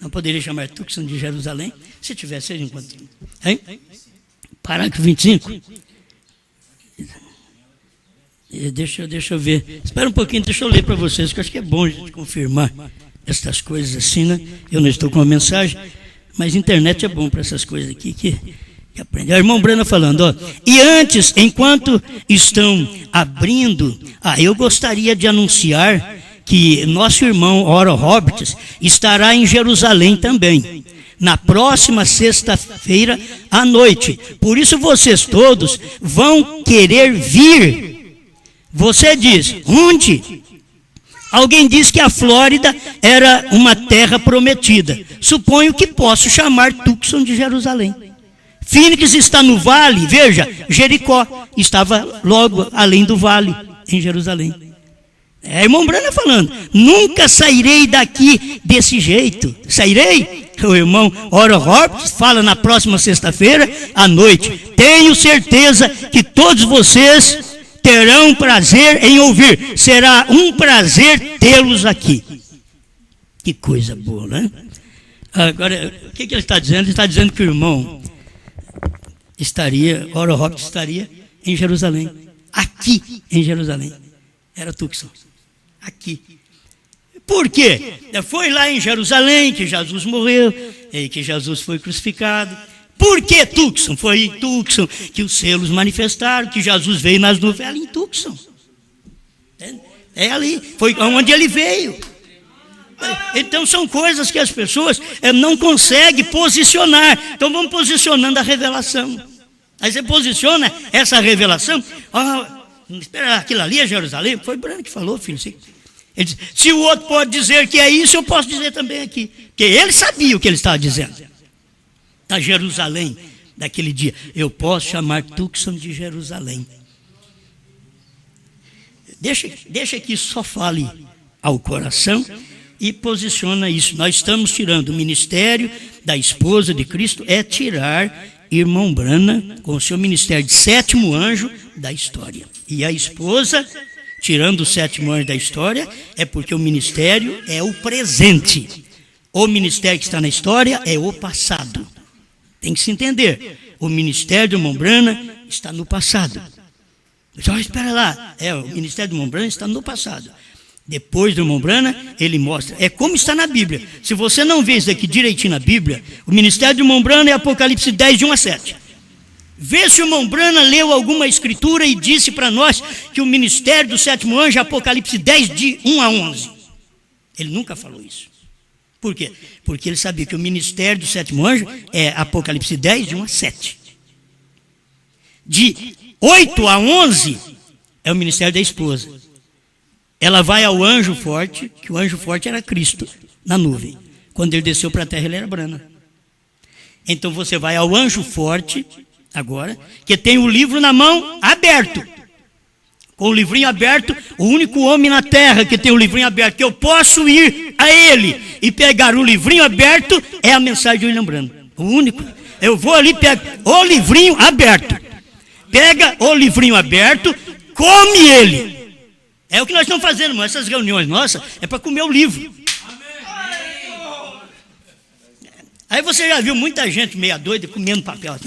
Speaker 1: Não poderia chamar Tucson de Jerusalém se tivesse enquanto. Hein? Parágrafo 25. Deixa eu ver. Espera um pouquinho, deixa eu ler para vocês, que eu acho que é bom a gente confirmar essas coisas assim, né? Eu não estou com uma mensagem, mas internet é bom para essas coisas aqui que aprende. O irmão Brana falando, e antes, enquanto estão abrindo, eu gostaria de anunciar que nosso irmão Oral Roberts estará em Jerusalém também, na próxima sexta-feira à noite. Por isso vocês todos vão querer vir. Você diz, onde? Alguém diz que a Flórida era uma terra prometida. Suponho que posso chamar Tucson de Jerusalém. Phoenix está no vale, veja, Jericó estava logo além do vale, em Jerusalém. É irmão Brana falando, nunca sairei daqui desse jeito. Sairei? O irmão Oral Roberts fala na próxima sexta-feira à noite. Tenho certeza que todos vocês terão prazer em ouvir. Será um prazer tê-los aqui. Que coisa boa, né? Agora, o que ele está dizendo? Ele está dizendo que o irmão Oral Roberts estaria em Jerusalém. Aqui em Jerusalém. Era Tucson. Aqui. Por quê? Foi lá em Jerusalém que Jesus morreu, que Jesus foi crucificado. Por que Tucson? Foi em Tucson que os selos manifestaram, que Jesus veio nas nuvens. É ali em Tucson. É ali, foi onde ele veio. Então são coisas que as pessoas não conseguem posicionar. Então vamos posicionando a revelação. Aí você posiciona essa revelação. Espera, aquilo ali é Jerusalém? Foi Brana que falou, filho. Ele disse, se o outro pode dizer que é isso, eu posso dizer também aqui. Porque ele sabia o que ele estava dizendo. Da Jerusalém, daquele dia. Eu posso chamar Tucson de Jerusalém. Deixa que isso só fale ao coração e posiciona isso. Nós estamos tirando o ministério da esposa de Cristo, é tirar irmão Brana com o seu ministério de sétimo anjo da história. E a esposa, tirando o sétimo anjo da história, é porque o ministério é o presente. O ministério que está na história é o passado. Tem que se entender. O ministério do irmão Brana está no passado. Espera lá. O ministério do irmão Brana está no passado. Depois do irmão Brana, ele mostra. É como está na Bíblia. Se você não vê isso aqui direitinho na Bíblia, o ministério do irmão Brana é Apocalipse 10, de 1 a 7. Vê se o irmão Brana leu alguma escritura e disse para nós que o ministério do sétimo anjo é Apocalipse 10, de 1 a 11. Ele nunca falou isso. Por quê? Porque ele sabia que o ministério do sétimo anjo é Apocalipse 10, de 1 a 7. De 8 a 11 é o ministério da esposa. Ela vai ao anjo forte, que o anjo forte era Cristo, na nuvem. Quando ele desceu para a terra, ele era Brana. Então você vai ao anjo forte, agora, que tem o livro na mão aberto. Com o livrinho aberto, o único homem na terra que tem o livrinho aberto, que eu posso ir a ele e pegar o livrinho aberto, é a mensagem de William Branham. O único. Eu vou ali, pego o livrinho aberto. Pega o livrinho aberto, come ele. É o que nós estamos fazendo, irmão. Essas reuniões nossas é para comer o livro. Aí você já viu muita gente meia doida comendo papel.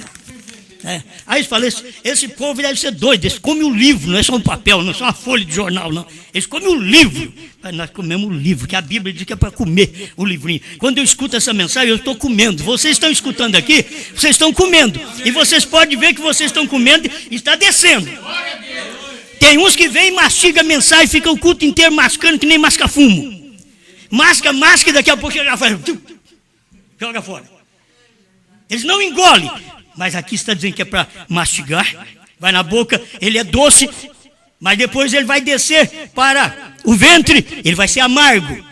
Speaker 1: Aí eles falam, esse povo deve ser doido, eles comem o livro, não é só um papel, não é só uma folha de jornal, não. Eles comem o livro. Mas nós comemos o livro, que a Bíblia diz que é para comer o livrinho. Quando eu escuto essa mensagem, eu estou comendo. Vocês estão escutando aqui, vocês estão comendo. E vocês podem ver que vocês estão comendo e está descendo. Tem uns que vêm e mastigam a mensagem, fica o culto inteiro mascando que nem masca fumo. Masca, e daqui a pouco já faz... Joga fora. Eles não engolem. Mas aqui está dizendo que é para mastigar. Vai na boca, ele é doce. Mas depois ele vai descer para o ventre. Ele vai ser amargo.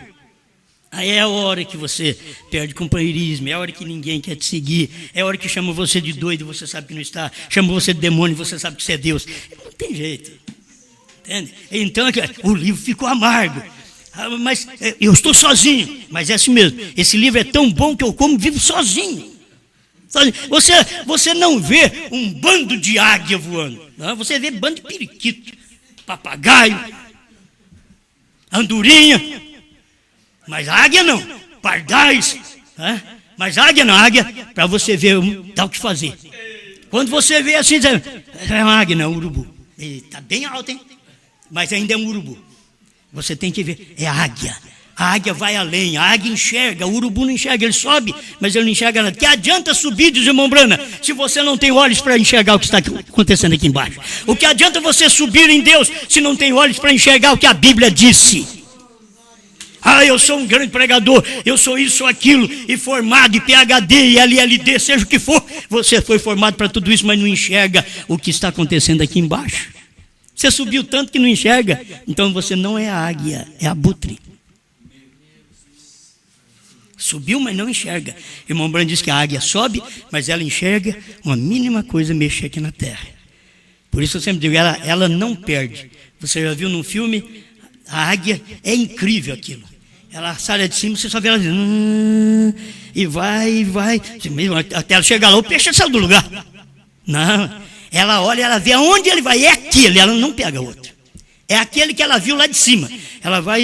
Speaker 1: Aí é a hora que você perde companheirismo. É a hora que ninguém quer te seguir. É a hora que chama você de doido, você sabe que não está. Chama você de demônio, você sabe que você é Deus. Não tem jeito. Entende? Então o livro ficou amargo. Mas eu estou sozinho. Mas é assim mesmo. Esse livro é tão bom que eu como vivo sozinho. Você não vê um bando de águia voando. Não, você vê bando de periquito, papagaio, andorinha. Mas águia não. Pardais. Mas águia não. Águia, para você ver, dá o que fazer. Quando você vê assim, é uma águia, não, urubu. Está bem alto, hein? Mas ainda é um urubu. Você tem que ver, é águia. A águia vai além, a águia enxerga, o urubu não enxerga, ele sobe, mas ele não enxerga nada. Que adianta subir, diz o irmão Brana, se você não tem olhos para enxergar o que está acontecendo aqui embaixo? O que adianta você subir em Deus, se não tem olhos para enxergar o que a Bíblia disse? Eu sou um grande pregador, eu sou isso, sou aquilo, e formado, e PhD, e LLD, seja o que for. Você foi formado para tudo isso, mas não enxerga o que está acontecendo aqui embaixo. Você subiu tanto que não enxerga, então você não é a águia, é abutre. Subiu, mas não enxerga. O irmão Branham diz que a águia sobe, mas ela enxerga uma mínima coisa mexer aqui na terra. Por isso eu sempre digo, ela não perde. Você já viu num filme, a águia, é incrível aquilo. Ela sai de cima, você só vê ela e vai. Até ela chegar lá, o peixe saiu do lugar. Não. Ela olha, ela vê aonde ele vai, é aquele, ela não pega outro. É aquele que ela viu lá de cima. Ela vai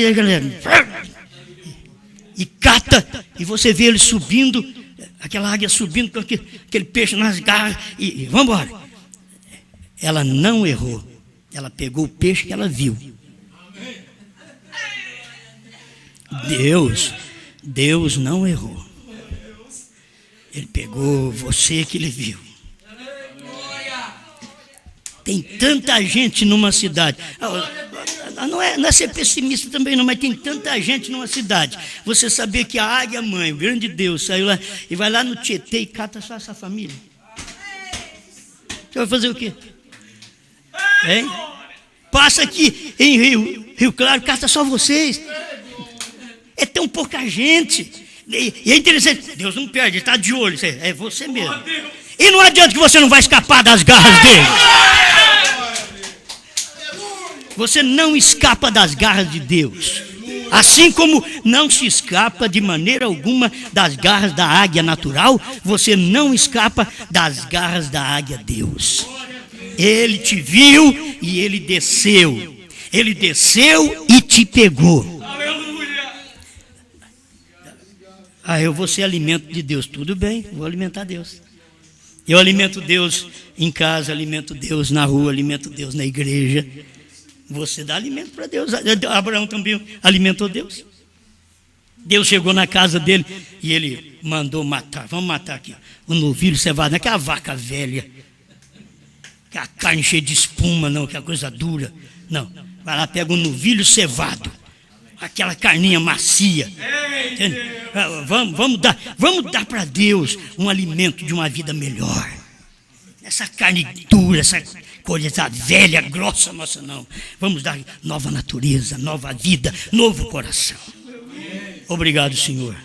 Speaker 1: e cata, e você vê ele subindo, aquela águia subindo com aquele peixe nas garras, e vamos embora. Ela não errou, ela pegou o peixe que ela viu. Deus não errou. Ele pegou você que ele viu. Tem tanta gente numa cidade. Não é ser pessimista também não, mas tem tanta gente numa cidade. Você saber que a águia mãe, o grande Deus, saiu lá e vai lá no Tietê e cata só essa família. Você vai fazer o quê? Hein? Passa aqui em Rio Claro, cata só vocês. É tão pouca gente. E é interessante, Deus não perde, ele está de olho, é você mesmo. E não adianta que você não vai escapar das garras dele. Você não escapa das garras de Deus. Assim como não se escapa de maneira alguma das garras da águia natural, você não escapa das garras da águia Deus. Ele te viu e ele desceu. Ele desceu e te pegou. Eu vou ser alimento de Deus. Tudo bem, vou alimentar Deus. Eu alimento Deus em casa, alimento Deus na rua, alimento Deus na igreja. Você dá alimento para Deus. Abraão também alimentou Deus. Deus chegou na casa dele e ele mandou matar. Vamos matar aqui o novilho cevado, aquela vaca velha, que a carne cheia de espuma, não, que é coisa dura. Não, vai lá, pega um novilho cevado, aquela carninha macia. Entende? Vamos dar para Deus um alimento de uma vida melhor. Essa carne dura, essa coisa velha, grossa, nossa, não. Vamos dar nova natureza, nova vida, novo coração. Obrigado, Senhor,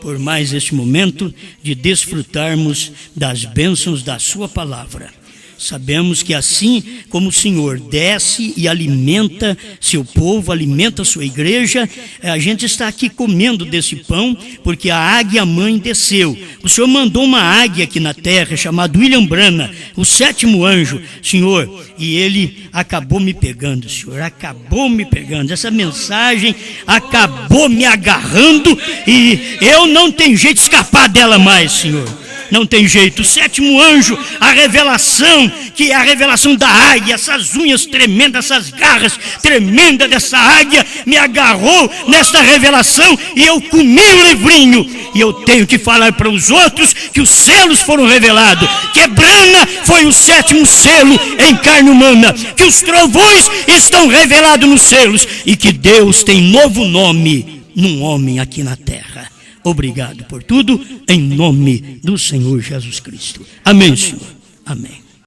Speaker 1: por mais este momento de desfrutarmos das bênçãos da sua palavra. Sabemos que assim como o Senhor desce e alimenta seu povo, alimenta sua igreja, a gente está aqui comendo desse pão, porque a águia mãe desceu. O Senhor mandou uma águia aqui na terra, chamada William Branham, o 7º anjo, Senhor, e ele acabou me pegando, Senhor, acabou me pegando. Essa mensagem acabou me agarrando e eu não tenho jeito de escapar dela mais, Senhor. Não tem jeito. O 7º anjo, a revelação, que é a revelação da águia, essas unhas tremendas, essas garras tremendas dessa águia, me agarrou nesta revelação e eu comi o livrinho. E eu tenho que falar para os outros que os selos foram revelados, que Brana foi o 7º selo em carne humana, que os trovões estão revelados nos selos e que Deus tem novo nome num homem aqui na terra. Obrigado por tudo, em nome do Senhor Jesus Cristo. Amém, Senhor. Amém.